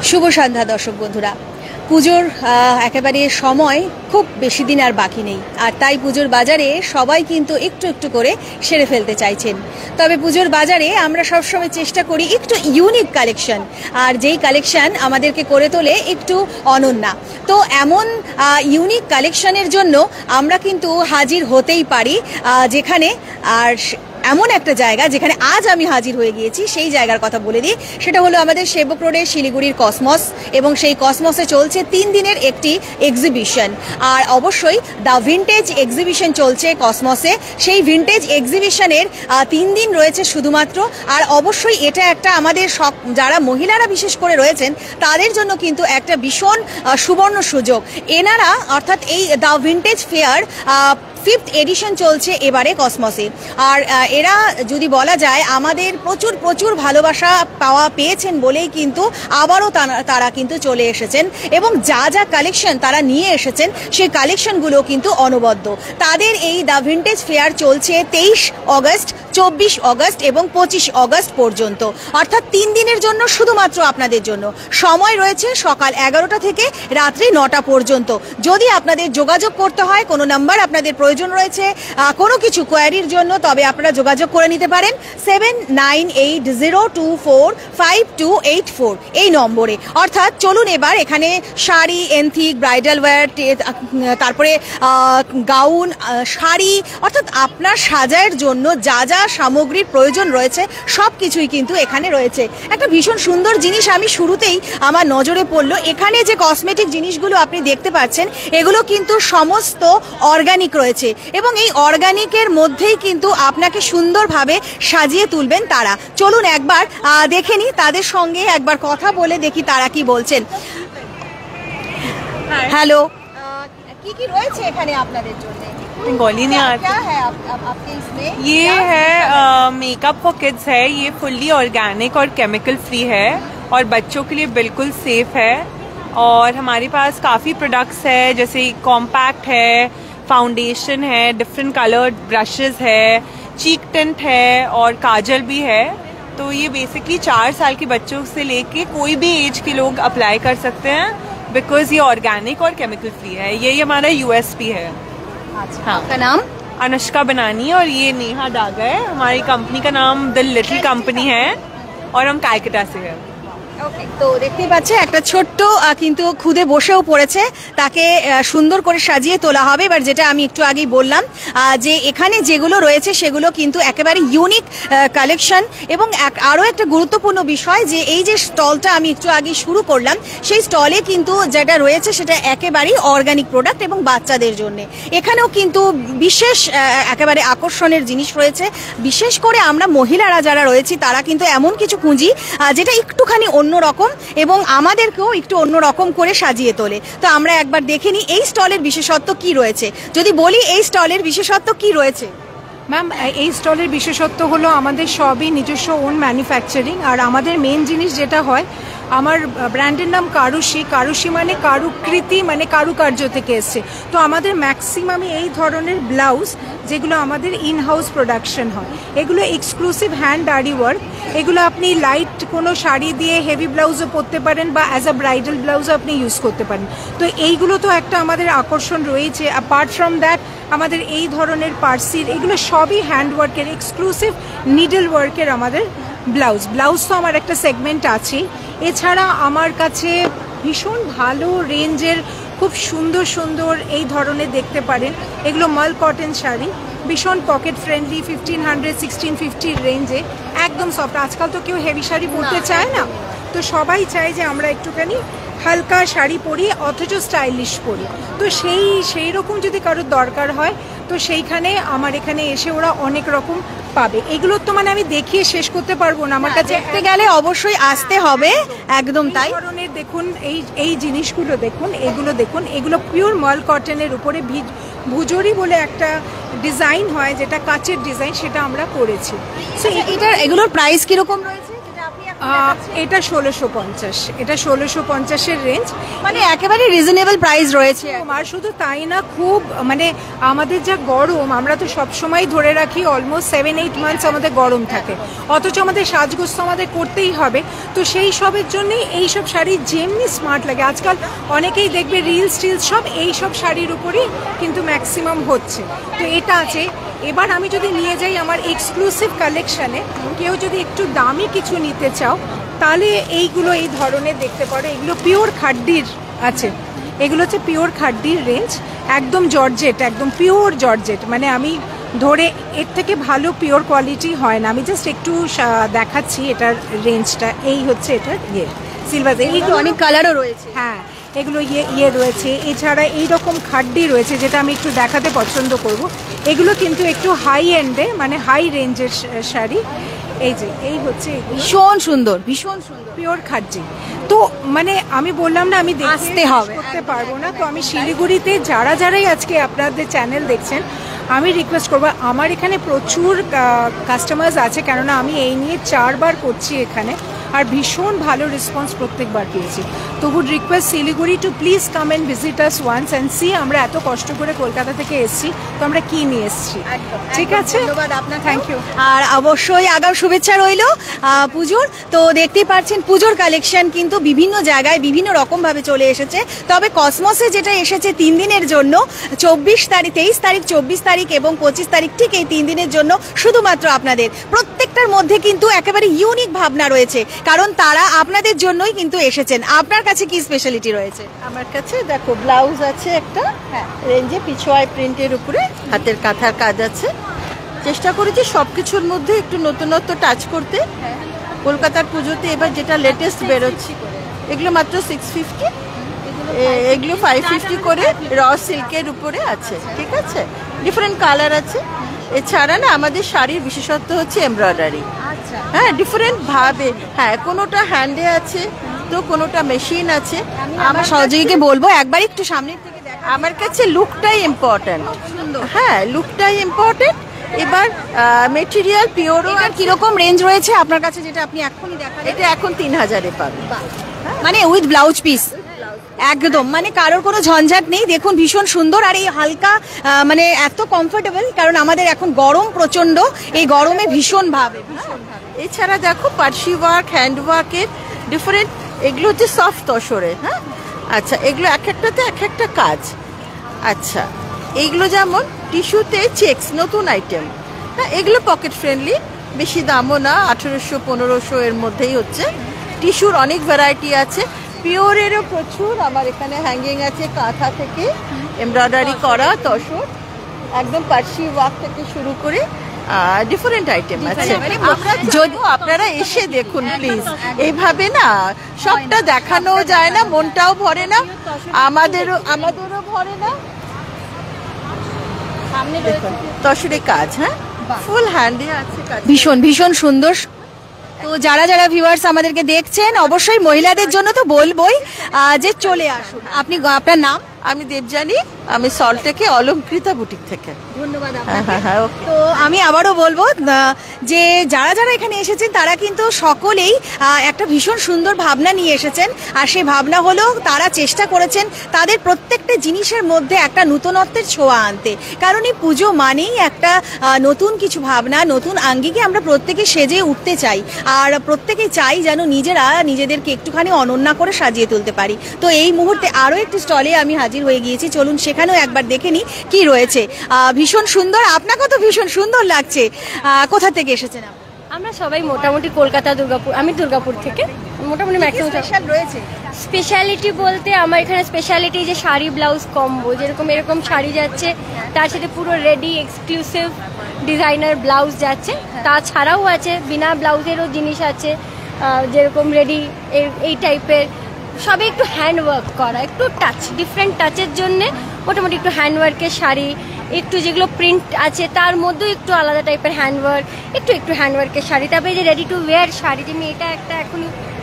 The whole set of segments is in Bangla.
শুভ সন্ধ্যা দর্শক বন্ধুরা। পুজোর একেবারে সময় খুব বেশি দিন আর বাকি নেই, আর তাই পুজোর বাজারে সবাই কিন্তু একটু একটু করে সেরে ফেলতে চাইছেন। তবে পুজোর বাজারে আমরা সবসময় চেষ্টা করি একটু ইউনিক কালেকশন, আর যেই কালেকশন আমাদেরকে করে তোলে একটু অনন্যা। তো এমন ইউনিক কালেকশনের জন্য আমরা কিন্তু হাজির হতেই পারি যেখানে, আর এমন একটা জায়গা যেখানে আজ আমি হাজির হয়ে গিয়েছি। সেই জায়গার কথা বলে দিই, সেটা হলো আমাদের সেবক রোডের শিলিগুড়ির কসমস, এবং সেই কসমসে চলছে 3 দিনের একটি এক্সিবিশন। আর অবশ্যই দ্য ভিন্টেজ এক্সিবিশন চলছে কসমসে। সেই ভিন্টেজ এক্সিবিশনের 3 দিন রয়েছে শুধুমাত্র। আর অবশ্যই এটা একটা আমাদের যারা মহিলারা বিশেষ করে রয়েছেন তাদের জন্য কিন্তু একটা ভীষণ সুবর্ণ সুযোগ। এনারা অর্থাৎ এই the vintage fair 5th addition চলছে এবারে কসমসে। আর এরা যদি বলা যায় আমাদের প্রচুর প্রচুর ভালোবাসা পেয়েছেন বলেই কিন্তু আবারও তারা কিন্তু চলে এসেছেন, এবং যা যা কালেকশন তারা নিয়ে এসেছেন সেই কালেকশনগুলো কিন্তু অনবদ্য। তাদের এই দ্য ভিন্টেজ ফেয়ার চলছে 23 অগস্ট, 24 অগস্ট এবং 25 অগস্ট পর্যন্ত, অর্থাৎ 3 দিনের জন্য শুধুমাত্র আপনাদের জন্য। সময় রয়েছে সকাল 11টা থেকে রাত্রি 9টা পর্যন্ত। যদি আপনাদের যোগাযোগ করতে হয়, কোনো নাম্বার আপনাদের প্রয়োজন রয়েছে কোনো কিছু কোয়ারির জন্য, তবে আপনারা যোগাযোগ করে নিতে পারেন 7980245284 এই নম্বরে। অর্থাৎ চলুন এবার এখানে শাড়ি, এনথিক, ব্রাইডাল ওয়্যার, তারপরে গাউন, শাড়ি, অর্থাৎ আপনার সাজায়ের জন্য যা যা সামগ্রীর প্রয়োজন রয়েছে সব কিছুই কিন্তু এখানে রয়েছে। একটা ভীষণ সুন্দর জিনিস আমি শুরুতেই আমার নজরে পড়লো, এখানে যে কসমেটিক জিনিসগুলো আপনি দেখতে পাচ্ছেন এগুলো কিন্তু সমস্ত অর্গানিক রয়েছে, এবং এই অর্গানিকের মধ্যেই কিন্তু আপনাকে সুন্দরভাবে সাজিয়ে তুলবেন তারা। চলুন একবার দেখে নিই, তাদের সঙ্গে একবার কথা বলে দেখি তারা কি বলছেন। হ্যালো, কি কি রয়েছে এখানে আপনাদের জন্য? बंगाली नहीं आती। क्या है आपके इसमें? ये है मेकअप फॉर किड्स है। ये फुल्ली ऑर्गेनिक और केमिकल फ्री है और बच्चों के लिए बिल्कुल सेफ है। और हमारे पास काफ़ी प्रोडक्ट्स है, जैसे कॉम्पैक्ट है, फाउंडेशन है, डिफरेंट कलर्ड ब्रशेस है, चीक टिंट है और काजल भी है। तो ये बेसिकली 4 साल के बच्चों से लेके कोई भी एज के लोग अप्लाई कर सकते हैं, बिकॉज ये ऑर्गेनिक और केमिकल फ्री है। यही हमारा यूएसपी है। अच्छा, आपका नाम? अनुष्का बनानी, और ये नेहा डागा है। हमारी कंपनी का नाम द लिटिल कंपनी है और हम कैलकाटा से हैं। তো দেখতেই পাচ্ছে একটা ছোট্ট কিন্তু খুদে বসেও পড়েছে, তাকে সুন্দর করে সাজিয়ে তোলা হবে। এবার যেটা আমি একটু আগেই বললাম যে এখানে যেগুলো রয়েছে সেগুলো কিন্তু একেবারে ইউনিক কালেকশন, এবং আরও একটা গুরুত্বপূর্ণ বিষয় যে এই যে স্টলটা আমি একটু আগে শুরু করলাম সেই স্টলে কিন্তু যেটা রয়েছে সেটা একেবারেই অর্গানিক প্রোডাক্ট এবং বাচ্চাদের জন্য। এখানেও কিন্তু বিশেষ একেবারে আকর্ষণের জিনিস রয়েছে। বিশেষ করে আমরা মহিলারা যারা রয়েছি তারা কিন্তু এমন কিছু খুঁজি যেটা একটুখানি অন্যরকম এবং আমাদেরকেও একটু অন্যরকম করে সাজিয়ে তোলে। তো আমরা একবার দেখে নিই এই স্টলের বিশেষত্ব কি রয়েছে। যদি বলি এই স্টলের বিশেষত্ব কি রয়েছে? ম্যাম, এই স্টলের বিশেষত্ব হলো আমাদের সবই নিজস্ব ওন ম্যানুফ্যাকচারিং। আর আমাদের মেন জিনিস যেটা হয়, আমার ব্র্যান্ডের নাম কারুশি। কারুশি মানে কারুকৃতি, মানে কারুকার্য থেকে এসছে। তো আমাদের ম্যাক্সিমামই এই ধরনের ব্লাউজ যেগুলো আমাদের ইন হাউস প্রোডাকশন হয়, এগুলো এক্সক্লুসিভ হ্যান্ড আরি ওয়ার্ক। এগুলো আপনি লাইট কোনো শাড়ি দিয়ে হেভি ব্লাউজও পরতে পারেন, বা অ্যাজ আ ব্রাইডাল ব্লাউজও আপনি ইউজ করতে পারেন। তো এইগুলো তো একটা আমাদের আকর্ষণ রয়েছে। অ্যাপার্ট ফ্রম দ্যাট আমাদের এই ধরনের পার্সির, এগুলো সবই হ্যান্ড ওয়ার্কের, এক্সক্লুসিভ নিডল ওয়ার্কের আমাদের ব্লাউজ তো আমার একটা সেগমেন্ট আছে। এছাড়া আমার কাছে ভীষণ ভালো রেঞ্জের খুব সুন্দর সুন্দর এই ধরনের দেখতে পারেন, এগুলো মাল কটন শাড়ি, ভীষণ পকেট ফ্রেন্ডলি, 1500 1650 রেঞ্জে, একদম সফট। আজকাল তো কেউ হেভি শাড়ি পরতে চায় না, তো সবাই চায় যে আমরা একটুখানি হালকা শাড়ি পরি অথচ স্টাইলিশ পরি। তো সেই রকম যদি কারোর দরকার হয় তো সেইখানে আমার এখানে এসে ওরা অনেক রকম পাবে। এগুলো তো মানে আমি দেখিয়ে শেষ করতে পারবো না, আমার কাছে দেখতে গেলে অবশ্যই আসতে হবে। একদম তাই। ধরনের দেখুন এই জিনিসগুলো দেখুন, এগুলো দেখুন, এগুলো পিওর মাল কটনের উপরে ভুজরি বলে একটা ডিজাইন হয়, যেটা কাচের ডিজাইন, সেটা আমরা করেছি। এগুলোর প্রাইস কিরকম রয়েছে যেটা আপনি এটা 1650, এটা 1650-এর রেঞ্জ, মানে একেবারে রিজনেবল প্রাইস রয়েছে। আর শুধু তাই না, খুব মানে আমাদের যা গরম, আমরা তো সব সময় ধরে রাখি অলমোস্ট 7-8 মান্থস আমাদের গরম থাকে, অথচ আমাদের সাজগোজ তো আমাদের করতেই হবে। তো সেই সবের জন্যই এইসব শাড়ি যেমনি স্মার্ট লাগে, আজকাল অনেকেই দেখবে রিলস টিলস সব এই সব শাড়ির উপরই কিন্তু ম্যাক্সিমাম হচ্ছে। তো এটা আছে। এবার আমি যদি নিয়ে যাই আমার এক্সক্লুসিভ কালেকশানে, কেউ যদি একটু দামি কিছু নিতে চাও তাহলে এইগুলো এই ধরনের দেখতে পারো। এগুলো পিওর খাড্ডির আছে, এগুলো হচ্ছে পিওর খাড্ডির রেঞ্জ, একদম জর্জেট, একদম পিওর জর্জেট, মানে আমি ধরে এর থেকে ভালো পিওর কোয়ালিটি হয় না। আমি জাস্ট একটু দেখাচ্ছি এটার রেঞ্জটা। এই হচ্ছে এটার সিলভার, এইগুলো অনেক কালারও রয়েছে। হ্যাঁ, এগুলো ইয়ে রয়েছে। এছাড়া এইরকম খাড্ডি রয়েছে যেটা আমি একটু দেখাতে পছন্দ করব। এগুলো কিন্তু একটু হাই এন্ডে, মানে হাই রেঞ্জের শাড়ি। এই যে এই হচ্ছে ভীষণ সুন্দর, ভীষণ সুন্দর পিওর খাড্ডি। তো মানে আমি বললাম না আমি আসতে হবে, করতে পারবো না। তো আমি শিলিগুড়িতে যারাই আজকে আপনাদের চ্যানেল দেখছেন, আমি রিকোয়েস্ট করবো, আমার এখানে প্রচুর কাস্টমার্স আছে, কেননা আমি এই নিয়ে 4 বার করছি এখানে, আর ভীষণ ভালো রেসপন্স প্রত্যেকবার পেয়েছি। তো would request Siliguri to please come and visit us once and see আমরা এত কষ্ট করে কলকাতা থেকে এসেছি, তো আমরা কি নিয়ে এসেছি। ঠিক আছে, ধন্যবাদ আপনার, থ্যাংক ইউ। আর অবশ্যই আগাম শুভেচ্ছা রইল পুজোর। তো দেখতেই পাচ্ছেন পুজোর কালেকশন কিন্তু বিভিন্ন জায়গায় বিভিন্ন রকম ভাবে চলে এসেছে। তবে কসমসে যেটা এসেছে 3 দিনের জন্য, 23 তারিখ, 23 তারিখ, 24 তারিখ এবং 25 তারিখ, ঠিক এই 3 দিনের জন্য শুধুমাত্র আপনাদের। প্রত্যেকটার মধ্যে কিন্তু একেবারে ইউনিক ভাবনা রয়েছে, কারণ তারা আপনাদের জন্যই কিন্তু এসেছেন। আপনার কাছে কি স্পেশালিটি রয়েছে? আমার কাছে দেখো ব্লাউজ আছে একটা রেঞ্জে, পিছোয়াই প্রিন্টের উপরে হাতের কাঁথার কাজ আছে। চেষ্টা করেছি সবকিছুর মধ্যে একটু নতুনত্ব টাচ করতে। কলকাতার পুজোতে এবার যেটা লেটেস্ট বেরোচ্ছে, এগুলো মাত্র 650, এগুলো 550 করে র সিল্কের উপরে আছে। ঠিক আছে, ডিফারেন্ট কালার আছে। এছাড়া না আমাদের শাড়ির বিশেষত্ব হচ্ছে এমব্রয়ডারি। হ্যাঁ, ডিফারেন্ট ভাবে, হ্যাঁ, কোনোটা হ্যান্ডে আছে তো কোনোটা মেশিন আছে। আমার সহযোগীকে বলবো একবার একটু সামনের থেকে দেখা। আমার কাছে লুকটাই ইম্পর্টেন্ট। হ্যাঁ, লুকটাই ইম্পর্টেন্ট। এবার মেটেরিয়াল পিওরও। আর কিরকম রেঞ্জ রয়েছে আপনার কাছে, যেটা আপনি এখনই দেখালেন? এটা এখন 3000-এ পাবে, মানে উইথ ব্লাউজ পিস একদম, মানে কারোর কোনো ঝঞ্ঝাট নেই। দেখুন ভীষণ সুন্দর, আর এই হালকা মানে এত কমফোর্টেবল, কারণ আমাদের এখন গরম প্রচন্ড, এই গরমে ভীষণ ভাবে। এছাড়া দেখো পার্সি ওয়ার্ক, হ্যান্ড ওয়ার্কের ডিফারেন্ট, এগুলো হচ্ছে সফট তসরে। হ্যাঁ, আচ্ছা, এগুলো এক একটাতে এক একটা কাজ। আচ্ছা, এইগুলো যেমন টিস্যুতে চেক্স, নতুন আইটেম। হ্যাঁ, এগুলো পকেট ফ্রেন্ডলি, বেশি দামও না, 1800-1500 এর মধ্যেই হচ্ছে। টিস্যুর অনেক ভ্যারাইটি আছে, পিওরেরও প্রচুর। আমার এখানে হ্যাঙ্গিং আছে কাঁথা থেকে এমব্রয়ডারি করা তসর, একদম পার্সি ওয়ার্ক থেকে শুরু করে ডিফারেন্ট আইটেম আছে। যদি আপনারা এসে দেখুন প্লিজ, এইভাবে না সবটা দেখানো যায় না, মনটাও ভরে না, আমাদেরও ভরে না। দেখুন তসরে কাজ, হ্যাঁ, ফুল হ্যান্ডে আছে কাজ, ভীষণ ভীষণ সুন্দর। তো যারা ভিউয়ার্স আমাদেরকে দেখছেন, অবশ্যই মহিলাদের জন্য তো বলবোই যে চলে আসুন। আপনি, আপনার নাম? আমি দেবজানী, আমি সল্টটেকে অলঙ্কৃতা বুটিক থেকে। ধন্যবাদ। হ্যাঁ, তো আমি আবারও বলবো যে যারা এখানে এসেছেন তারা কিন্তু সকলেই একটা ভীষণ সুন্দর ভাবনা নিয়ে এসেছেন, আর সেই ভাবনা হলো তারা চেষ্টা করেছেন তাদের প্রত্যেকটা জিনিসের মধ্যে একটা নতুনত্বের ছোঁয়া আনতে। কারণ এই পুজো মানেই একটা নতুন কিছু ভাবনা, নতুন আঙ্গিকে আমরা প্রত্যেকে সেজে উঠতে চাই, আর প্রত্যেকে চাই যেন নিজেদেরকে একটুখানি অনন্যা করে সাজিয়ে তুলতে পারি। তো এই মুহূর্তে আরও একটি স্টলে আমি হাজির হয়ে গিয়েছি, চলুন সেখানেও একবার দেখে নিই কি রয়েছে। ভীষণ সুন্দর, আপনাকে তো ভীষণ সুন্দর লাগছে। কোথা থেকে এসেছেন? আমরা সবাই মোটামুটি কলকাতা, দুর্গাপুর, আমি দুর্গাপুর থেকে। মোটামুটি ম্যাক্সিমাম স্পেশাল রয়েছে। স্পেশালিটি বলতে আমার এখানে স্পেশালিটি যে শাড়ি ব্লাউজ কম্বো, যেরকম এরকম শাড়ি যাচ্ছে, তার সাথে পুরো রেডি এক্সক্লুসিভ ডিজাইনার ব্লাউজ যাচ্ছে। তাছাড়াও আছে বিনা ব্লাউজেরও জিনিস আছে, যেরকম রেডি এই টাইপের, সবই একটু হ্যান্ডওয়ার্ক করা, একটু টাচ, ডিফারেন্ট টাচের জন্যে মোটামুটি একটু হ্যান্ডওয়ার্কের শাড়ি, একটু যেগুলো প্রিন্ট আছে তার মধ্যেও একটু আলাদা টাইপের হ্যান্ডওয়ার্ক, একটু হ্যান্ডওয়ার্কের শাড়ি। তারপরে যে রেডি টু ওয়্যার শাড়ি, যেমনি এটা একটা এখন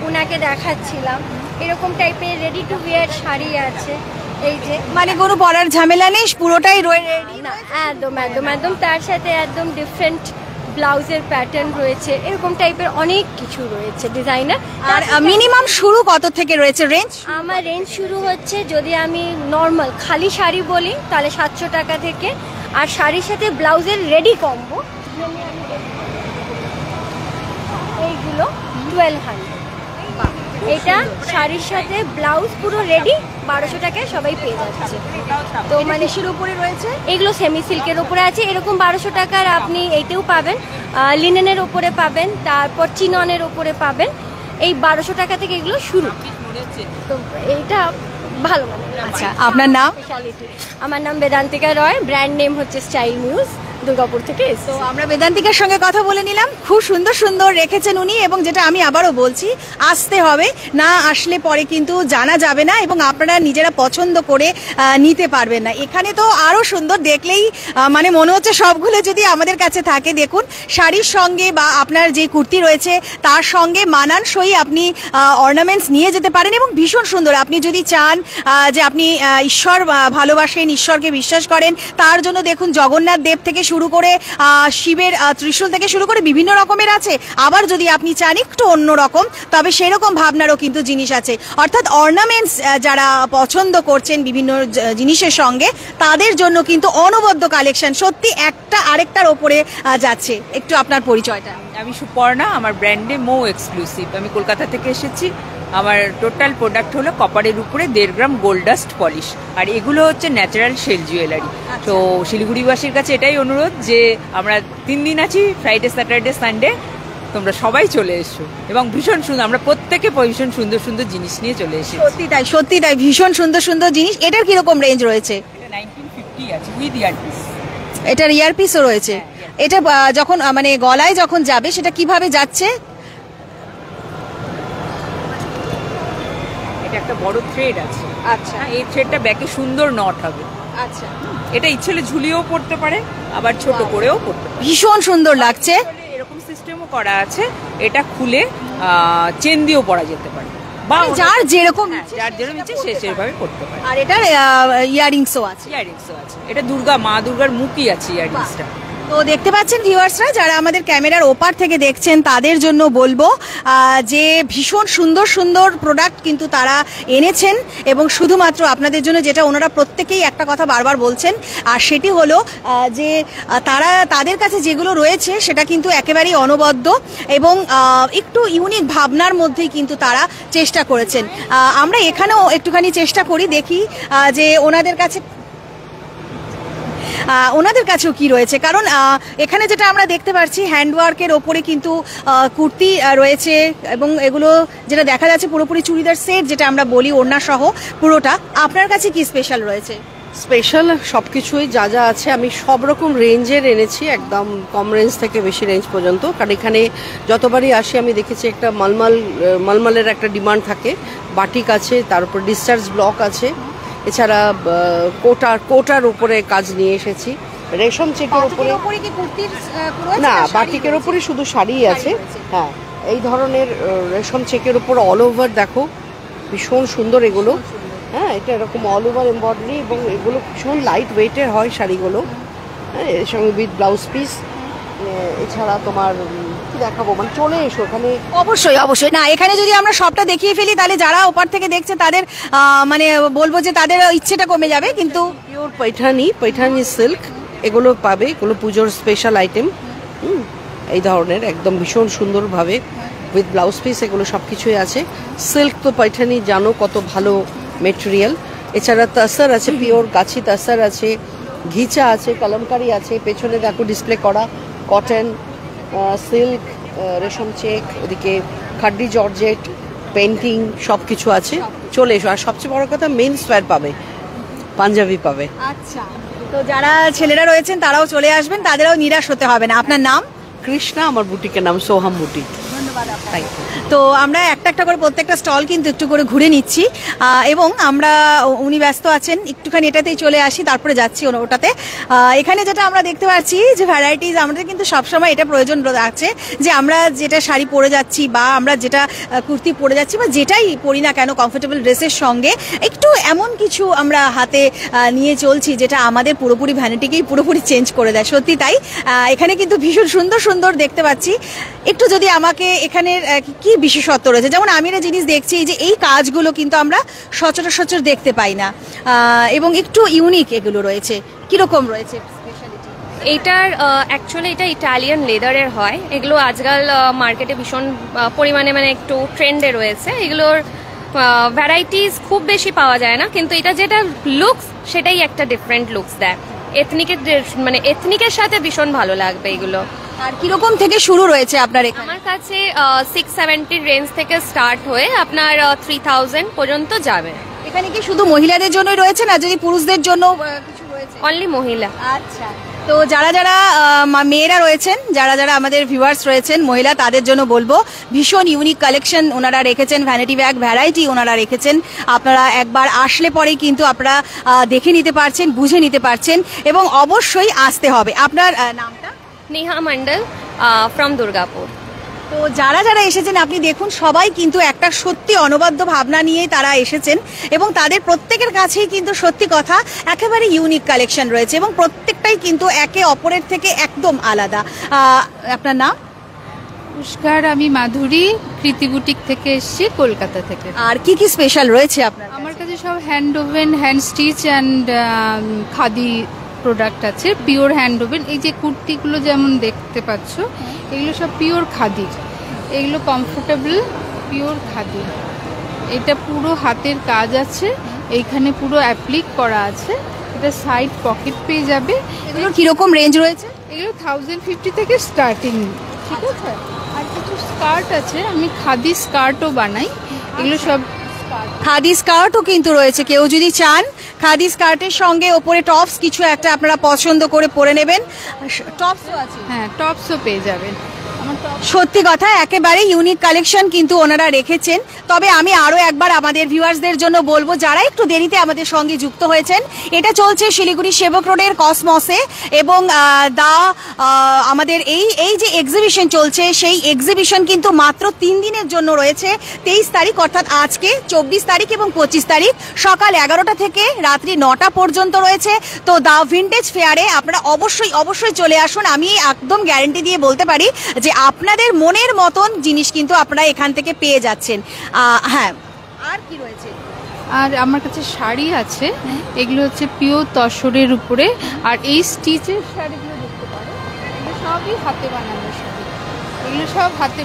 ওনাকে দেখাচ্ছিলাম, এরকম টাইপের রেডি টু ওয়্যার শাড়ি আছে। এই যে মানে কোনো পরার ঝামেলা নেই, পুরোটাই রেডি না, একদম। তার সাথে একদম ডিফারেন্ট ব্লাউজের প্যাটার্ন রয়েছে, এরকম টাইপের অনেক কিছু রয়েছে ডিজাইনার। আর মিনিমাম শুরু কত থেকে রয়েছে রেঞ্জ? আমার রেঞ্জ শুরু হচ্ছে, যদি আমি নর্মাল খালি শাড়ি বলি তাহলে 700 টাকা থেকে, আর শাড়ির সাথে ব্লাউজের রেডি কম্বো এইগুলো 1200। এটা শাড়ির সাথে ব্লাউজ পুরো রেডি 1200 টাকায় সবাই পেয়ে যাচ্ছে। তো মানে কিসের উপরে রয়েছে? এগুলো সেমি সিল্কের উপরে আছে, এরকম 1200 টাকার আপনি এইটাও পাবেন, লিনেনের উপরে পাবেন, তারপর চিননের উপরে পাবেন। এই 1200 টাকা থেকে এগুলো শুরু। তো এইটা ভালো মানে। আচ্ছা, আপনার নাম? আমার নাম বেদান্তিকা রয়, ব্র্যান্ড নেম হচ্ছে স্টাইল মিউজ, দুর্গাপুর থেকে। তো আমরা বেদান্তিকার সঙ্গে কথা বলে নিলাম, খুব সুন্দর সুন্দর রেখেছেন উনি, এবং যেটা আমি আবারও বলছি, আসতে হবে, না আসলে পরে কিন্তু জানা যাবে না এবং আপনারা নিজেরা পছন্দ করে নিতে পারবেন না। এখানে তো আরো সুন্দর, দেখলেই মানে মনে হচ্ছে সবগুলো যদি আমাদের কাছে থাকে। দেখুন, শাড়ির সঙ্গে বা আপনার যে কুর্তি রয়েছে তার সঙ্গে মানানসই আপনি অর্নামেন্টস নিয়ে যেতে পারেন এবং ভীষণ সুন্দর। আপনি যদি চান যে আপনি ঈশ্বর ভালোবাসেন, ঈশ্বরকে বিশ্বাস করেন, তার জন্য দেখুন জগন্নাথ দেব থেকে শুরু করে শিবের ত্রিশূল থেকে শুরু করে বিভিন্ন রকমের আছে। আবার যদি আপনি চান একটু অন্য রকম, তবে সেরকম ভাবনারও কিন্তু জিনিস আছে। অর্থাৎ অর্নামেন্টস যারা পছন্দ করছেন বিভিন্ন জিনিসের সঙ্গে, তাদের জন্য কিন্তু অনবদ্য কালেকশন, সত্যি একটা আরেকটার ওপরে যাচ্ছে। একটু আপনার পরিচয়টা। আমি সুপর্ণা, আমার ব্র্যান্ডে মো এক্সক্লুসিভ। আমি কলকাতা থেকে এসেছি। আমার টোটাল প্রোডাক্ট হলো কপারের উপরে 1.5 গ্রাম গোল্ড ডাস্ট পলিশ, আর এগুলো হচ্ছে ন্যাচারাল শেল জুয়েলারি। তো শিলিগুড়িবাসীর কাছে এটাই অনুরোধ যে আমরা 3 দিন আছি, ফ্রাইডে, স্যাটারডে, সানডে, তোমরা সবাই চলে এসো। এবং ভীষণ সুন্দর, আমরা প্রত্যেকে ভীষণ সুন্দর সুন্দর জিনিস নিয়ে চলে এসেছি। সত্যি তাই, ভীষণ সুন্দর সুন্দর জিনিস। এটার কিরকম রেঞ্জ রয়েছে? এটা 1950 আছে উইথ ইয়ারপিস। এটার ইয়ারপিসও রয়েছে। এটা যখন মানে গলায় যখন যাবে সেটা কিভাবে যাচ্ছে? এটা একটা বড় থ্রেড আছে। আচ্ছা, এই থ্রেডটা ব্যাকে সুন্দর নট হবে। আচ্ছা, এটা ইচ্ছেলে ঝুলিয়েও পড়তে পারে, আবার ছোট করেও পড়তে পারে। ভীষণ সুন্দর লাগছে। এরকম সিস্টেমও করা আছে, এটা খুলে চেন দিয়েও পরা যেতে পারে, বা যার যেরকম যার যেরকম ইচ্ছে সে সেভাবে করতে পারে। আর এটার ইয়ারিংসও আছে। ইয়ারিংসও আছে। এটা মা দুর্গার মুখই আছে ইয়ারিংসটা। তো দেখতে পাচ্ছেন ভিউয়ার্সরা, যারা আমাদের ক্যামেরার ওপার থেকে দেখছেন তাদের জন্য বলবো যে ভীষণ সুন্দর সুন্দর প্রোডাক্ট কিন্তু তারা এনেছেন, এবং শুধুমাত্র আপনাদের জন্য, যেটা ওনারা প্রত্যেকেই একটা কথা বারবার বলছেন, আর সেটি হলো যে তাদের কাছে যেগুলো রয়েছে সেটা কিন্তু একেবারেই অনবদ্য এবং একটু ইউনিক ভাবনার মধ্যেই কিন্তু তারা চেষ্টা করেছেন। আমরা এখানেও একটুখানি চেষ্টা করি, দেখি যে ওনাদের কাছেও কি রয়েছে, কারণ এখানে যেটা আমরা দেখতে পাচ্ছি হ্যান্ডওয়ার্কের ওপরে কিন্তু কুর্তি রয়েছে, এবং এগুলো যেটা দেখা যাচ্ছে পুরোপুরি চুড়িদার সেট, যেটা আমরা বলি ওড়না সহ পুরোটা। আপনার কাছে কি স্পেশাল রয়েছে? স্পেশাল সবকিছুই যা যা আছে আমি সব রকম রেঞ্জের এনেছি, একদম কম রেঞ্জ থেকে বেশি রেঞ্জ পর্যন্ত। কারণ এখানে যতবারই আসি আমি দেখেছি একটা মালমালের একটা ডিমান্ড থাকে, বাটিক আছে, তার উপর ডিসচার্জ ব্লক আছে, এছাড়া কোটার উপরে কাজ নিয়ে এসেছি, রেশম চেকের উপরে না, বাটিকের উপরে শুধু শাড়ি আছে। হ্যাঁ, এই ধরনের রেশম চেকের উপর অল ওভার দেখো, ভীষণ সুন্দর এগুলো। হ্যাঁ, এটা এরকম অল ওভার এমব্রয়ডারি, এবং এগুলো ভীষণ লাইট ওয়েটের হয় শাড়িগুলো। হ্যাঁ, এর সঙ্গে উইথ ব্লাউজ পিস। এছাড়া তোমার কি দেখাবো, মানে চলে এসো এখানে। অবশ্যই না, এখানে যদি আমরা সবটা দেখিয়ে ফেলি তাহলে যারা ওপার থেকে দেখছে তাদের মানে বলবো যে তাদের ইচ্ছেটা কমে যাবে। কিন্তু পিওর পৈঠানি সিল্ক এগুলো পাবে, এগুলো পুজোর স্পেশাল আইটেম। এই ধরনের একদম ভীষণ সুন্দরভাবে উইথ ব্লাউজ পিস, এগুলো সব কিছুই আছে। সিল্ক তো পৈঠানি জানো কত ভালো মেটেরিয়াল। এছাড়া তাসার আছে, পিওর গাছি তাসার আছে, ঘিচা আছে, কলমকারি আছে, পেছনে দেখো ডিসপ্লে করা কটন, সিল্ক, রেশম চেক, ওদিকে খাড্ডি জর্জেট, পেন্টিং সব কিছু আছে। চলে এসো। আর সবচেয়ে বড় কথা, মেন্স ওয়্যার পাবে, পাঞ্জাবি পাবে। আচ্ছা, তো যারা ছেলেরা রয়েছেন তারাও চলে আসবেন, তাদেরও নিরাশ হতে হবে না। আপনার নাম? কৃষ্ণা, আমার বুটিকের নাম সোহাম বুটিক। ধন্যবাদ। তো আমরা একটা একটা করে প্রত্যেকটা স্টল কিন্তু একটু করে ঘুরে নিচ্ছি এবং আমরা উনি ব্যস্ত আছেন, একটুখানি এটাতেই চলে আসি, তারপরে যাচ্ছি ওটাতে। এখানে যেটা আমরা দেখতে পাচ্ছি যে ভ্যারাইটিস, আমাদের কিন্তু সবসময় এটা প্রয়োজন আছে যে আমরা যেটা শাড়ি পরে যাচ্ছি বা আমরা যেটা কুর্তি পরে যাচ্ছি বা যেটাই পরি না কেন কমফোর্টেবল ড্রেসের সঙ্গে একটু এমন কিছু আমরা হাতে নিয়ে চলছি যেটা আমাদের পুরোপুরি ভ্যানিটিকেই পুরোপুরি চেঞ্জ করে দেয়। সত্যি তাই, এখানে কিন্তু ভীষণ সুন্দর সুন্দর দেখতে পাচ্ছি। একটু যদি আমাকে এখানের কি বিশেষত্ব রয়েছে, যেমন আমি একটা জিনিস দেখছি যে এই কাজগুলো কিন্তু আমরা সচরাচর দেখতে পাই না এবং একটু ইউনিক এগুলো রয়েছে। কিরকম রয়েছে স্পেশালিটি? এইটার অ্যাকচুয়ালি এটা ইটালিয়ান লেদারের হয়। এগুলো আজকাল মার্কেটে ভীষণ পরিমাণে মানে একটু ট্রেন্ডে রয়েছে। এগুলোর ভ্যারাইটিস খুব বেশি পাওয়া যায় না, কিন্তু এটা যেটা লুকস সেটাই একটা ডিফারেন্ট লুকস দেয়। এথনিকের সাথে ভীষণ ভালো লাগবে এগুলো। আর কিরকম থেকে শুরু রয়েছে আপনার এখানে? আমার কাছে 670 রেঞ্জ থেকে স্টার্ট হয়ে আপনার 3000 পর্যন্ত যাবে। এখানে কি শুধু মহিলাদের জন্যই রয়েছে না, যদি পুরুষদের জন্য কিছু রয়েছে? অনলি মহিলা। আচ্ছা, তো যারা যারা মেয়েরা রয়েছেন, যারা যারা আমাদের ভিউয়ার্স রয়েছেন মহিলা, তাদের জন্য বলবো ভীষণ ইউনিক কালেকশন ওনারা রেখেছেন, ভ্যানিটি ব্যাগ ভ্যারাইটি ওনারা রেখেছেন। আপনারা একবার আসলে পরেই কিন্তু আপনারা দেখে নিতে পারছেন, বুঝে নিতে পারছেন এবং অবশ্যই আসতে হবে। আপনার নামটা? নেহা মন্ডল ফ্রম দুর্গাপুর। তো যারা যারা এসেছেন আপনি দেখুন সবাই কিন্তু একটা সত্যি অনবদ্য ভাবনা নিয়ে তারা এসেছেন এবং তাদের প্রত্যেকের কাছেই কিন্তু সত্যি কথা একেবারে ইউনিক কালেকশন রয়েছে এবং প্রত্যেকটাই কিন্তু একে অপরের থেকে একদম আলাদা। আপনার নাম? নমস্কার, আমি মাধুরী, কৃতি বুটিক থেকে এসেছি, কলকাতা থেকে। আর কি কি স্পেশাল রয়েছে আপনার? আমার কাছে সব hand woven, hand stitch and khadi product আছে, পিওর হ্যান্ড ওভেন। এই যে কুর্তিগুলো যেমন দেখতে পাচ্ছ, এগুলো সব পিওর খাদির, এগুলো কমফোর্টেবল পিওর খাদি। এটা পুরো হাতের কাজ আছে, এইখানে পুরো অ্যাপ্লিক করা আছে, এটা সাইড পকেট পেয়ে যাবে। এগুলোর কিরকম রেঞ্জ রয়েছে? এগুলো 1050 থেকে স্টার্টিং, ঠিক আছে। আর কিছু স্কার্ট আছে, আমি খাদি স্কার্টও বানাই, এগুলো সব খাদি স্কার্টও কিন্তু রয়েছে। কেউ যদি চান খাদি স্কার্টের সঙ্গে ওপরে টপস কিছু একটা আপনারা পছন্দ করে পরে নেবেন, টপসও আছে। হ্যাঁ, টপসও পেয়ে যাবেন। সত্যি কথা একেবারে ইউনিক কালেকশন কিন্তু ওনারা রেখেছেন। তবে আমি আরো একবার আমাদের ভিউয়ার্সদের জন্য বলবো যারা একটু দেরিতে আমাদের সঙ্গে যুক্ত হয়েছেন, এটা চলছে শিলিগুড়ি সেবক রোডের কসমসে এবং আমাদের এই যে এক্সিবিশন চলছে সেই এক্সিবিশন কিন্তু মাত্র 3 দিনের জন্য রয়েছে। 23 তারিখ অর্থাৎ আজকে, 24 তারিখ এবং 25 তারিখ সকাল 11টা থেকে রাত্রি 9টা পর্যন্ত রয়েছে। তো দা ভিন্টেজ ফেয়ারে আপনারা অবশ্যই চলে আসুন। আমি একদম গ্যারান্টি দিয়ে বলতে পারি যে আপনাদের মনের মতন জিনিস কিন্তু আপনারা এখান থেকে পেয়ে যাচ্ছেন। হ্যাঁ, আর কি রয়েছে? আর আমার কাছে শাড়ি আছে, এগুলো হচ্ছে পিওর তসরের উপরে। আর এই স্টিচের শাড়িগুলো দেখতে পারো, এগুলো সবই হাতে বানানো শাড়ি, এগুলো সব হাতে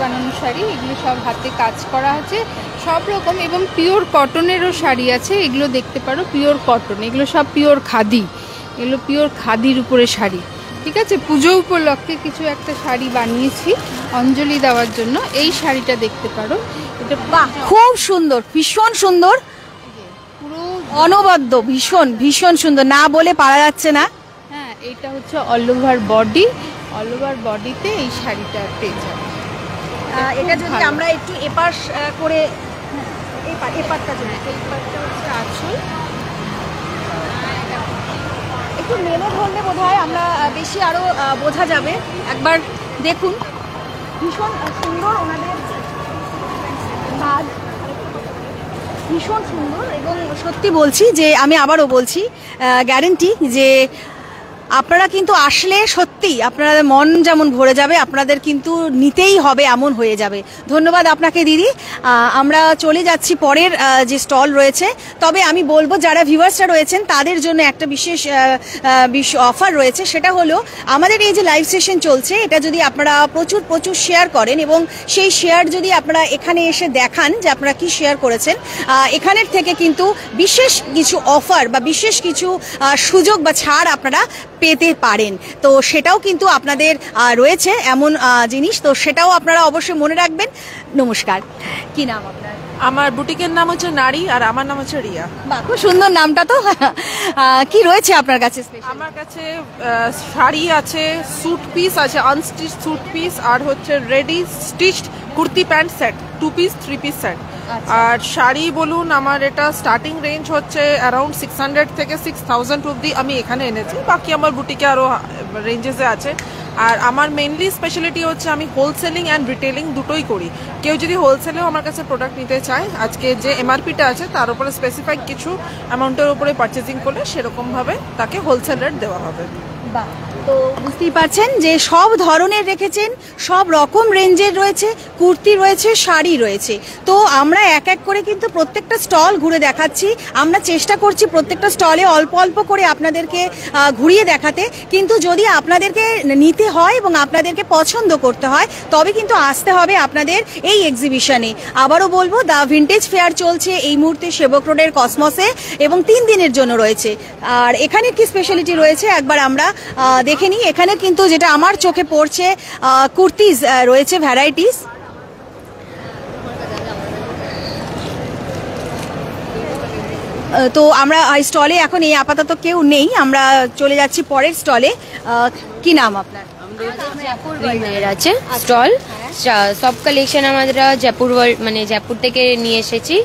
বানানো শাড়ি, এগুলো সব হাতে কাজ করা আছে সব রকম। এবং পিওর কটনেরও শাড়ি আছে, এগুলো দেখতে পারো পিওর কটন, এগুলো সব পিওর খাদি, এগুলো পিওর খাদির উপরে শাড়ি, ঠিক আছে। পুজো উপলক্ষে কিছু একটা শাড়ি বানিয়েছি অঞ্জলি দেওয়ার জন্য, এই শাড়িটা দেখতে পারো, এটা বাহ খুব সুন্দর, ভীষণ সুন্দর, পুরো অনবদ্য, ভীষণ সুন্দর, না বলে পারা যাচ্ছে না। হ্যাঁ, এটা হচ্ছে অল ওভার বডিতে এই শাড়িটা পেয়ে যাবে। এটা যদি আমরা একটু এপাশ করে এপারটা হচ্ছে আঁচল, একটু মেলো ধরলে বোধ হয় আমরা বেশি আরো বোঝা যাবে। একবার দেখুন, ভীষণ সুন্দর ওনাদের কাজ, ভীষণ সুন্দর। এবং সত্যি বলছি যে আমি আবারও বলছি গ্যারেন্টি যে আপনারা কিন্তু আসলে সত্যি আপনাদের মন যেমন ভরে যাবে, আপনাদের কিন্তু নিতেই হবে এমন হয়ে যাবে। ধন্যবাদ আপনাকে দিদি। আমরা চলে যাচ্ছি পরের যে স্টল রয়েছে। তবে আমি বলবো যারা ভিউয়ার্সরা রয়েছেন তাদের জন্য একটা বিশেষ অফার রয়েছে, সেটা হলো আমাদের এই যে লাইভ সেশন চলছে এটা যদি আপনারা প্রচুর শেয়ার করেন এবং সেই শেয়ার যদি আপনারা এখানে এসে দেখান যে আপনারা কি শেয়ার করেছেন, এখানের থেকে কিন্তু বিশেষ কিছু অফার বা বিশেষ কিছু সুযোগ বা ছাড় আপনারা পেতে পারেন। তো সেটাও কিন্তু আপনাদের রয়েছে এমন জিনিস, তো সেটাও আপনারা অবশ্যই মনে রাখবেন। নমস্কার, কি নাম আপনার? আমার বুটিকের নাম হচ্ছে নারী আর আমার নাম হচ্ছে রিয়া। বাহ, খুব সুন্দর নামটা তো। কি রয়েছে আপনার কাছে? আমার কাছে শাড়ি আছে, স্যুট পিস আছে, আনস্টিচ স্যুট পিস, আর হচ্ছে ready stitched kurti pant set 2 piece 3 piece set. আর শাড়ি বলুন আমার এটা স্টার্টিং রেঞ্জ হচ্ছে অ্যারাউন্ড 600 থেকে 6000 অবধি আমি এখানে এনেছি, বাকি আমার বুটিকে আরও রেঞ্জেসে আছে। আর আমার মেইনলি স্পেশালিটি হচ্ছে আমি হোলসেলিং অ্যান্ড রিটেলিং দুটোই করি। কেউ যদি হোলসেলেও আমার কাছে প্রোডাক্ট নিতে চায়, আজকে যে এমআরপিটা আছে তার উপরে স্পেসিফাইড কিছু অ্যামাউন্টের উপরে পারচেজিং করলে সেরকমভাবে তাকে হোলসেল রেট দেওয়া হবে। বাহ, তো বুঝতেই পারছেন যে সব ধরনের রেখেছেন, সব রকম রেঞ্জের রয়েছে, কুর্তি রয়েছে, শাড়ি রয়েছে। তো আমরা এক এক করে কিন্তু প্রত্যেকটা স্টল ঘুরে দেখাচ্ছি। আমরা চেষ্টা করছি প্রত্যেকটা স্টলে অল্প অল্প করে আপনাদেরকে ঘুরিয়ে দেখাতে, কিন্তু যদি আপনাদেরকে নিতে হয় এবং আপনাদেরকে পছন্দ করতে হয় তবে কিন্তু আসতে হবে আপনাদের এই এক্সিবিশনে। আবারও বলবো, দ্য ভিন্টেজ ফেয়ার চলছে এই মুহূর্তে সেবক রোডের কসমসে এবং 3 দিনের জন্য রয়েছে। আর এখানে কি স্পেশালিটি রয়েছে একবার আমরা দেখে নিই। এখানে কিন্তু যেটা আমার চোখে পড়ছে কুর্তিজ রয়েছে, ভ্যারাইটিস। তো আমরা স্টলে এখন এই আপাতত কেউ নেই, আমরা চলে যাচ্ছি পরের স্টলে। কি নাম আপনার? জয়পুর ওয়ার্ল্ডের আছে স্টল, সব কালেকশন আমাদের জয়পুর ওয়ার্ল্ড মানে জয়পুর থেকে নিয়ে এসেছি।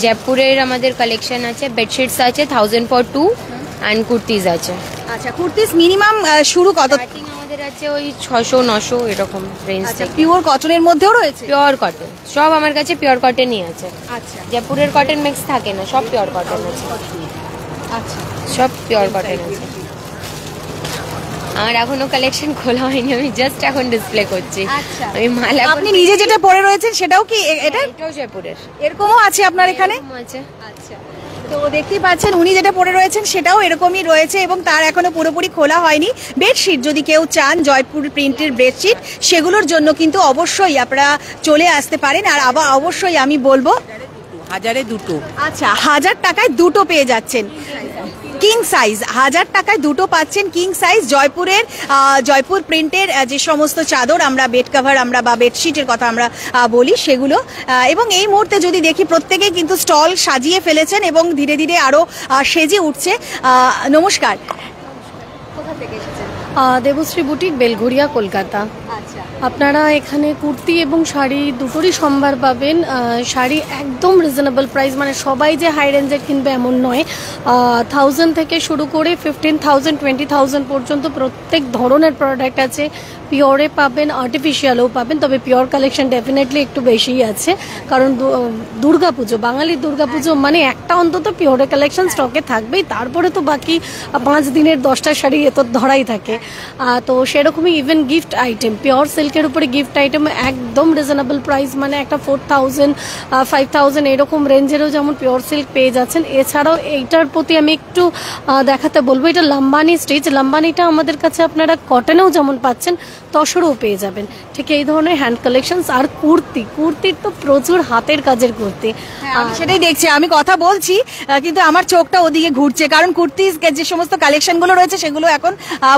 জয়পুরের আমাদের কালেকশন আছে, বেডশিটস আছে 1000 for 2 অ্যান্ড কুর্তিজ আছে। আচ্ছা, কুর্তিজ মিনিমাম শুরু কত? স্টার্টিং আমাদের আছে ওই 600-900 এরকম রেঞ্জ থেকে। পিওর কটনের মধ্যেও রয়েছে? পিওর কটন, সব আমার কাছে পিওর কটনই আছে। আচ্ছা, জয়পুরের কটন মিক্স থাকে না, সব পিওর কটন আছে। আচ্ছা, সব পিওর কটন আছে। আমার এখনো কালেকশন খোলা হয়নি, আমি জাস্ট এখন ডিসপ্লে করছি। আমি মাল আপনি নিজে যেটা পরে রয়েছেন সেটাও কি এটা? এটাও জয়পুরের। এরকমও আছে আপনার এখানে? আছে। আচ্ছা, তো দেখতেই পাচ্ছেন উনি যেটা পরে রয়েছেন সেটাও এরকমই রয়েছে এবং তার এখনো পুরোপুরি খোলা হয়নি। বেডশিট যদি কেউ চান, জয়পুর প্রিন্টের বেডশিট, সেগুলোর জন্য কিন্তু অবশ্যই আপনারা চলে আসতে পারেন। আর আবার অবশ্যই আমি বলবো 1000-এ 2টো। আচ্ছা, 1000 টাকায় 2টো পেয়ে যাচ্ছেন কিং সাইজ। 1000 টাকায় 2টো পাচ্ছেন কিং সাইজ জয়পুরের, জয়পুর প্রিন্টের যে সমস্ত চাদর আমরা বেড কাভার আমরা বা বেডশিটের কথা আমরা বলি সেগুলো। এবং এই মুহূর্তে যদি দেখি প্রত্যেকেই কিন্তু স্টল সাজিয়ে ফেলেছেন এবং ধীরে ধীরে আরও সেজে উঠছে। নমস্কার, কোথা থেকে এসেছেন? দেবশ্রী বুটিক, বেলঘরিয়া, কলকাতা। আচ্ছা, আপনারা এখানে কুর্তি এবং শাড়ি দুটোরই সম্ভার পাবেন। শাড়ি একদম রিজনেবল প্রাইস, মানে সবাই যে হাই রেঞ্জের কিনবে এমন নয়। 1000 থেকে শুরু করে 15,000, 20,000 পর্যন্ত প্রত্যেক ধরনের প্রোডাক্ট আছে। পিওরে পাবেন, আর্টিফিশিয়ালও পাবেন, তবে পিওর কালেকশন ডেফিনেটলি একটু বেশিই আছে, কারণ দুর্গাপুজো, বাঙালির দুর্গাপুজো মানে একটা অন্তত পিওরে কালেকশন স্টকে থাকবেই। তারপরে তো বাকি 5 দিনের 10টা শাড়ি এ তো ধরাই থাকে। তো সেরকমই ইভেন গিফট আইটেম, পিওর সিল্কের উপরে গিফট আইটেম একদম রিজনেবল প্রাইস, মানে একটা 4000, 5000 এরকম রেঞ্জেরও যেমন পিওর সিল্ক পেয়ে যাচ্ছেন। এছাড়াও এইটার প্রতি আমি একটু দেখাতে বলবো, এটা লাম্বানি স্টিচ। লাম্বানিটা আমাদের কাছে আপনারা কটনেও যেমন পাচ্ছেন তসরও পেয়ে যাবেন, ঠিক এই ধরনের হ্যান্ড কালেকশনস। আর কুর্তির তো প্রচুর হাতের কাজের কুর্তি, আমি সেটাই দেখছি। আমি কথা বলছি কিন্তু আমার চোখটা ওদিকে ঘুরছে, কারণ কুর্তির যে সমস্ত কালেকশনগুলো রয়েছে সেগুলো এখন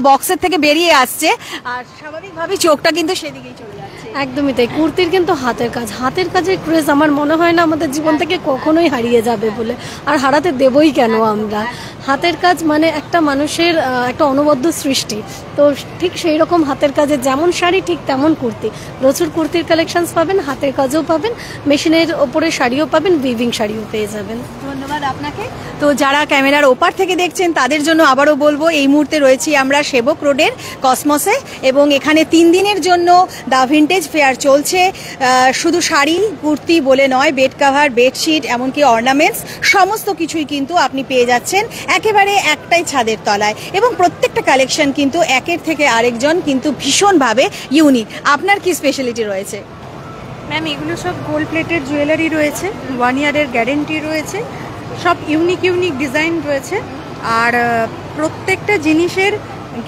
বক্সের থেকে বেরিয়ে আসছে আর স্বাভাবিকভাবেই চোখটা কিন্তু সেদিকেই চলে যাচ্ছে। একদমই তাই। কুর্তির কিন্তু হাতের কাজের ক্রেজ আমার মনে হয় না আমাদের জীবন থেকে কখনোই হারিয়ে যাবে বলে, আর হারাতে দেবই কেন আমরা। হাতের কাজ মানে একটা মানুষের একটা অনবদ্য সৃষ্টি, তো ঠিক সেই রকম হাতের কাজের যেমন শাড়ি ঠিক তেমন কুর্তি। প্রচুর কুর্তির কালেকশনস পাবেন, হাতের কাজও পাবেন, মেশিনের ওপরে শাড়িও পাবেন, উইভিং শাড়িও পেয়ে যাবেন। ধন্যবাদ আপনাকে। তো যারা ক্যামেরার ওপার থেকে দেখছেন তাদের জন্য আবারও বলবো, এই মুহূর্তে রয়েছি আমরা সেবক রোডের কসমসে এবং এখানে 3 দিনের জন্য দ্য ভিন্টেজ ফেয়ার চলছে। শুধু শাড়ি কুর্তি বলে নয়, বেড কাভার, বেডশিট, এমনকি অর্নামেন্টস সমস্ত কিছুই কিন্তু আপনি পেয়ে যাচ্ছেন একেবারে একটাই ছাদের তলায় এবং প্রত্যেকটা কালেকশন কিন্তু একের থেকে আরেকজন কিন্তু ভীষণভাবে ইউনিক। আপনার কি স্পেশালিটি রয়েছে? ম্যাম, এগুলো সব গোল্ড প্লেটেড জুয়েলারি রয়েছে, 1 ইয়ারের গ্যারেন্টি রয়েছে, সব ইউনিক ডিজাইন রয়েছে। আর প্রত্যেকটা জিনিসের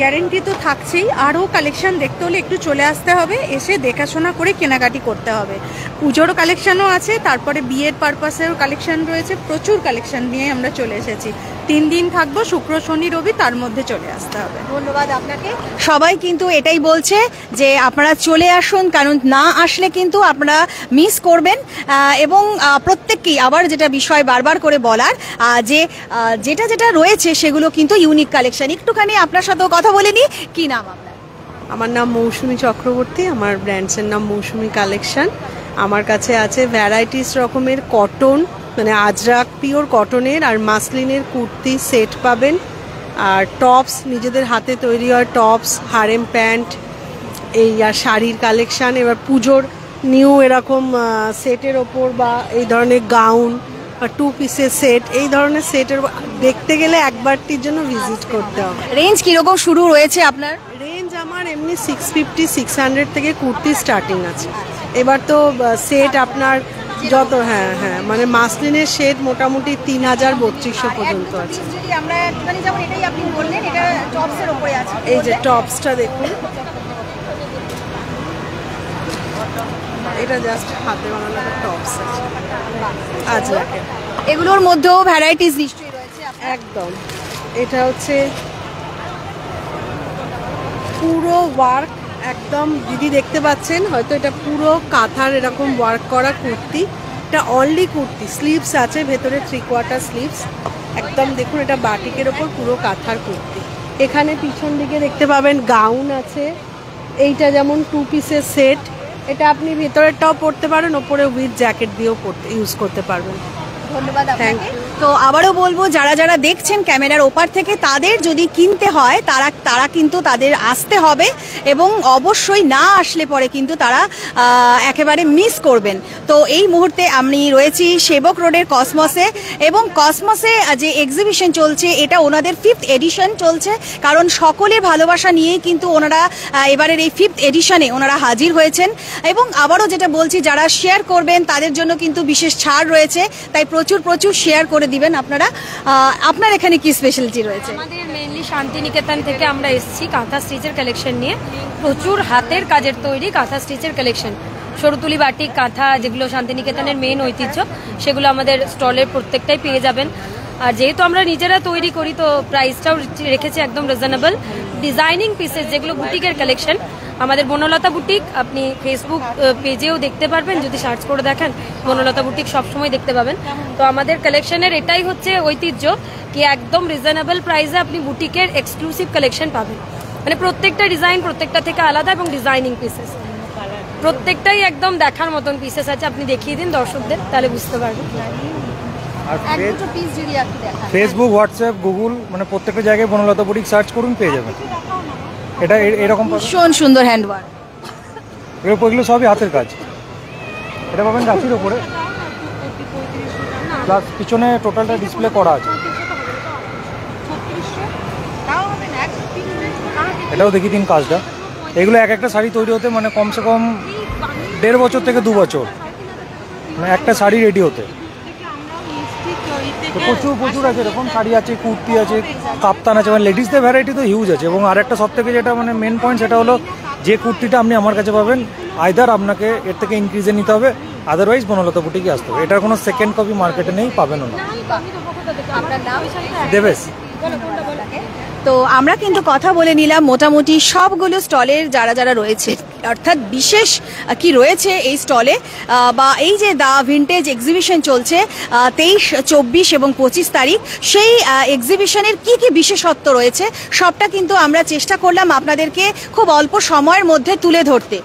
গ্যারেন্টি তো থাকছেই, আরও কালেকশন দেখতে হলে একটু চলে আসতে হবে, এসে দেখাশোনা করে কেনাকাটি করতে হবে। পুজোরও কালেকশনও আছে, তারপরে বিয়ের পারপাসেরও কালেকশন রয়েছে, প্রচুর কালেকশন নিয়ে আমরা চলে এসেছি। 3 দিন থাকবো, শুক্র শনি রবি, তার মধ্যে চলে আসতে হবে। ধন্যবাদ আপনাকে। সবাই কিন্তু এটাই বলছে যে আপনারা চলে আসুন, কারণ না আসলে কিন্তু আপনারা মিস করবেন। এবং প্রত্যেককেই আবার যেটা বিষয় বারবার করে বলার, যে যেটা রয়েছে সেগুলো কিন্তু ইউনিক কালেকশন। একটুখানি আপনার সাথেও কথা বলে নিই। কি নাম আপনার? আমার নাম মৌসুমী চক্রবর্তী, আমার ব্র্যান্ডসের নাম মৌসুমী কালেকশন। আমার কাছে আছে ভ্যারাইটিস রকমের কটন, মানে আজরাক পিওর কটনের আর মাসলিনের কুর্তি সেট পাবেন, আর টপস, নিজেদের হাতে তৈরি হয় টপস, হারেম প্যান্ট, এই আর শাড়ির কালেকশান। এবার পুজোর নিউ এরকম সেটের ওপর বা এই ধরনের গাউন বা 2 পিসের সেট, এই ধরনের সেটের দেখতে গেলে একবারটির জন্য ভিজিট করতে হবে। রেঞ্জ কিরকম শুরু রয়েছে আপনার? রেঞ্জ আমার এমনি 650-600 থেকে কুর্তি স্টার্টিং আছে। এবার তো সেট আপনার যত, হ্যাঁ হ্যাঁ, মানে মাসলিনের সেট মোটামুটি 3000-3200 পর্যন্ত আছে। যদি আমরা একটুখানি যেমন এটাই আপনি বললেন, এটা টপসের উপরে আছে। এই যে টপসটা দেখুন, এটা জাস্ট হাতে বানানো টপস আছে আজরাকে। এগুলোর মধ্যেও ভ্যারাইটিস নিশ্চয়ই রয়েছে। একদম, এটা হচ্ছে পুরো ওয়ার্ক, একদম দিদি দেখতে পাচ্ছেন হয়তো, এটা পুরো কাঁথার এরকম ওয়ার্ক করা কুর্তি। এটা অনলি কুর্তি, স্লিভস আছে ভেতরে, 3/4 স্লিভস। একদম দেখুন, এটা বাটিকের ওপর পুরো কাঁথার কুর্তি। এখানে পিছন দিকে দেখতে পাবেন গাউন আছে। এইটা যেমন 2 পিসের সেট, এটা আপনি ভেতরেরটাও পরতে পারেন, ওপরে উইথ জ্যাকেট দিয়েও ইউজ করতে পারবেন। ধন্যবাদ আপনাকে। তো আবারও বলবো, যারা যারা দেখছেন ক্যামেরার ওপার থেকে, তাদের যদি কিনতে হয় তারা কিন্তু তাদের আসতে হবে, এবং অবশ্যই না আসলে পরে কিন্তু তারা একেবারে মিস করবেন। তো এই মুহূর্তে আমি রয়েছি সেবক রোডের কসমসে, এবং কসমসে যে এক্সিবিশন চলছে এটা ওনাদের 5th এডিশন চলছে, কারণ সকলের ভালোবাসা নিয়েই কিন্তু ওনারা এবারের এই 5th এডিশনে ওনারা হাজির হয়েছেন। এবং আবারও যেটা বলছি, যারা শেয়ার করবেন তাদের জন্য কিন্তু বিশেষ ছাড় রয়েছে, তাই প্রচুর শেয়ার করে দিবেন আপনারা। আপনার এখানে কি স্পেশালিটি রয়েছে? আমাদের মেইনলি শান্তিনিকেতন থেকে আমরা এসেছি কাঁথা স্টিচের কালেকশন নিয়ে। প্রচুর হাতের কাজের তৈরি কাঁথা স্টিচের কালেকশন, সরুতুলি বাটিক কাঁথা, যেগুলো শান্তিনিকেতনের মেইন ঐতিহ্য, সেগুলো আমাদের স্টলের প্রত্যেকটাই পেয়ে যাবেন। আর যেহেতু আমরা নিজেরা তৈরি করি, তো প্রাইসটাও রেখেছি একদম রিজনেবল। ডিজাইনিং পিসেস যেগুলো বুটিকের কালেকশন, আমাদের বনলতা বুটিক আপনি ফেসবুক পেজেও দেখতে পারবেন, যদি সার্চ করে দেখেন বনলতা বুটিক সবসময় দেখতে পাবেন। তো আমাদের কালেকশনের এটাই হচ্ছে ঐতিহ্য, কি একদম রিজনেবল প্রাইসে আপনি বুটিকের এক্সক্লুসিভ কালেকশন পাবেন। মানে প্রত্যেকটা ডিজাইন প্রত্যেকটা থেকে আলাদা, এবং ডিজাইনিং পিসেস প্রত্যেকটাই একদম দেখার মতন পিসেস আছে। আপনি দেখিয়ে দিন দর্শকদের, তাহলে বুঝতে পারবেন। ফেসবুক, হোয়াটসঅ্যাপ, গুগল, মানে প্রত্যেকটা জায়গায় বনলতা বুটিক সার্চ করুন, পেয়ে যাবেন। এটা এরকম ভীষণ সুন্দর হ্যান্ডওয়ার্ক, এগুলো সবই হাতের কাজ। এটা পাবেন রাশির ওপরে, প্লাস পিছনে টোটালটা ডিসপ্লে করা আছে। এটাও দেখি দিন কাজটা। এগুলো এক একটা শাড়ি তৈরি হতে মানে কমসে কম 1.5 বছর থেকে 2 বছর, মানে একটা শাড়ি রেডি হতে। প্রচুর আছে, এরকম শাড়ি আছে, কুর্তি আছে, কাপ্তান আছে, মানে লেডিসদের ভ্যারাইটি তো হিউজ আছে। এবং আরেকটা সব থেকে যেটা মানে মেন পয়েন্ট, সেটা হলো যে কুর্তিটা আপনি আমার কাছে পাবেন, আইদার আপনাকে এর থেকে ইনক্রিজে নিতে হবে, আদারওয়াইজ বনলতা বুটিকে আসতে হবে। এটার কোনো সেকেন্ড কপি মার্কেটে নেই, পাবেনও না। দেবেশ। তো আমরা কিন্তু কথা বলে নিলাম মোটামুটি সবগুলো স্টলের যারা যারা রয়েছে, অর্থাৎ বিশেষ কি রয়েছে এই স্টলে, বা এই যে দা ভিন্টেজ এক্সিবিশন চলছে 23, 24 এবং 25 তারিখ, সেই এক্সিবিশনের কি কি বিশেষত্ব রয়েছে সবটা কিন্তু আমরা চেষ্টা করলাম আপনাদেরকে খুব অল্প সময়ের মধ্যে তুলে ধরতে।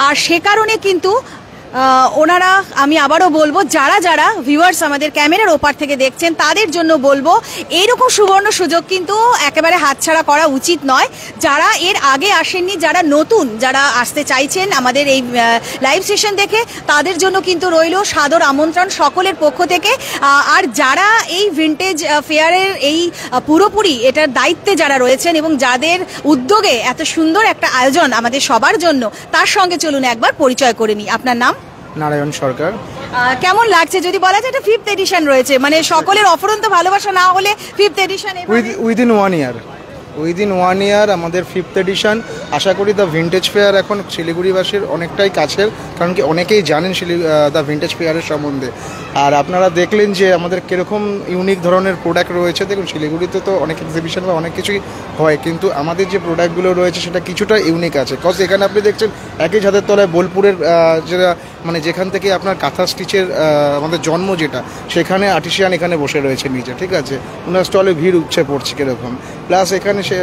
আর সে কারণে কিন্তু ওনারা, আমি আবারও বলবো, যারা যারা ভিউয়ার্স আমাদের ক্যামেরার ওপার থেকে দেখছেন তাদের জন্য বলবো, এইরকম সুবর্ণ সুযোগ কিন্তু একেবারে হাতছাড়া করা উচিত নয়। যারা এর আগে আসেননি, যারা নতুন, যারা আসতে চাইছেন আমাদের এই লাইভ সেশন দেখে, তাদের জন্য কিন্তু রইল সাদর আমন্ত্রণ সকলের পক্ষ থেকে। আর যারা এই ভিন্টেজ ফেয়ারের এই পুরোপুরি এটার দায়িত্বে যারা রয়েছেন এবং যাদের উদ্যোগে এত সুন্দর একটা আয়োজন আমাদের সবার জন্য, তার সঙ্গে চলুন একবার পরিচয় করে নিই। আপনার নাম? নারায়ণ সরকার। কেমন লাগছে যদি বলা যায়? এটা 5th এডিশন রয়েছে, মানে সকলের অফুরন্ত ভালোবাসা না হলে 5th এডিশন উইদিন 1 ইয়ার আমাদের 5th এডিশন। আশা করি দ্য ভিন্টেজ ফেয়ার এখন শিলিগুড়িবাসীর অনেকটাই কাছের, কারণ কি অনেকেই জানেন দ্য ভিন্টেজ ফেয়ারের সম্বন্ধে। আর আপনারা দেখলেন যে আমাদের কীরকম ইউনিক ধরনের প্রোডাক্ট রয়েছে। দেখুন, শিলিগুড়িতে তো অনেক এক্সিবিশন বা অনেক কিছুই হয়, কিন্তু আমাদের যে প্রোডাক্টগুলো রয়েছে সেটা কিছুটা ইউনিক আছে। কজ এখানে আপনি দেখছেন একই ছাদের তলায় বোলপুরের যেটা মানে যেখান থেকে আপনার কাঁথা স্টিচের আমাদের জন্ম, যেটা সেখানে আর্টিসিয়ান এখানে বসে রয়েছে নিচে, ঠিক আছে। ওনার স্টলে ভিড় উঠছে পড়ছে কীরকম। প্লাস এখানে সে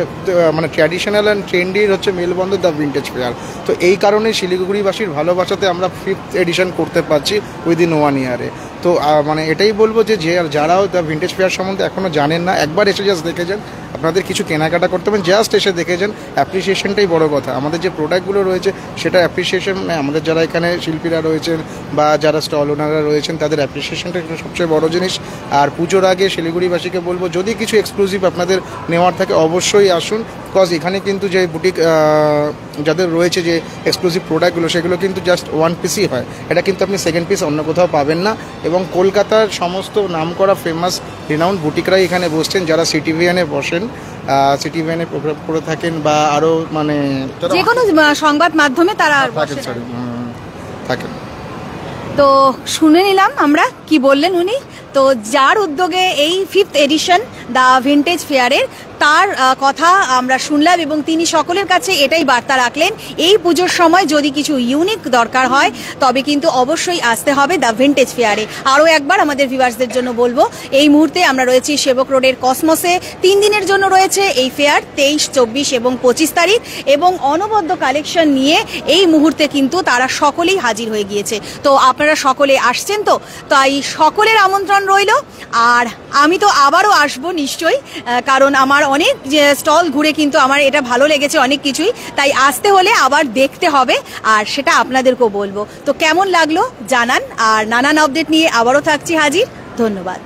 মানে ট্র্যাডিশনাল অ্যান্ড ট্রেন্ডির হচ্ছে মেলবন্ধন দ্য ভিন্টেজ ফেয়ার। তো এই কারণে শিলিগুড়িবাসীর ভালোবাসাতে আমরা 5th এডিশন করতে পারছি উইদিন 1 ইয়ারে। তো মানে এটাই বলবো যে যারাও দ্য ভিন্টেজ ফেয়ার সম্বন্ধে এখনও জানেন না, একবার এসে জাস্ট দেখে যান। আপনাদের কিছু কেনাকাটা করতে পারেন, জাস্ট এসে দেখে যান। অ্যাপ্রিসিয়েশনটাই বড় কথা। আমাদের যে প্রোডাক্টগুলো রয়েছে সেটা অ্যাপ্রিসিয়েশন, আমাদের যারা এখানে শিল্পীরা রয়েছেন বা যারা স্টল ওনাররা রয়েছেন তাদের অ্যাপ্রিসিয়েশনটা সবচেয়ে বড় জিনিস। আর পুজোর আগে শিলিগুড়িবাসীকে বলবো যদি কিছু এক্সক্লুসিভ আপনাদের নেওয়ার থাকে অবশ্যই আসুন, বিকজ এখানে কিন্তু যে বুটিক যাদের রয়েছে যে এক্সক্লুসিভ প্রোডাক্টগুলো সেগুলো কিন্তু জাস্ট 1 পিসই হয়, এটা কিন্তু আপনি 2nd পিস অন্য কোথাও পাবেন না। এবং কলকাতার সমস্ত নামকরা ফেমাস রিনাউন্ড বুটিকরাই এখানে বসছেন, যারা সিটি ভিয়ানে বসেন, সিটি ভিয়ানে প্রোগ্রাম করে থাকেন বা আরও মানে যে কোনো সংবাদ মাধ্যমে তারা থাকেন। তো শুনে নিলাম আমরা কি বললেন উনি। তো যার উদ্যোগে এই 5th এডিশন দ্য ভিন্টেজ ফেয়ারের তার কথা আমরা শুনলাম এবং তিনি সকলের কাছে এটাই বার্তা রাখলেন, এই পুজোর সময় যদি কিছু ইউনিক দরকার হয় তবে কিন্তু অবশ্যই আসতে হবে দ্য ভিন্টেজ ফেয়ারে। আরও একবার আমাদের ভিউয়ার্সদের জন্য বলবো, এই মুহূর্তে আমরা রয়েছি সেবক রোডের কসমসে। 3 দিনের জন্য রয়েছে এই ফেয়ার, 23, 24 এবং 25 তারিখ, এবং অনবদ্য কালেকশন নিয়ে এই মুহূর্তে কিন্তু তারা সকলেই হাজির হয়ে গিয়েছে। তো আপনারা সকলে আসছেন, তো তাই সকলের আমন্ত্রণ রইল। আর আমি তো আবারও আসবো নিশ্চয়ই, কারণ আমার অনেক স্টল ঘুরে কিন্তু আমার এটা ভালো লেগেছে অনেক কিছুই, তাই আসতে হলে আবার দেখতে হবে আর সেটা আপনাদেরকেও বলবো। তো কেমন লাগলো জানান, আর নানান আপডেট নিয়ে আবারও থাকছি হাজির। ধন্যবাদ।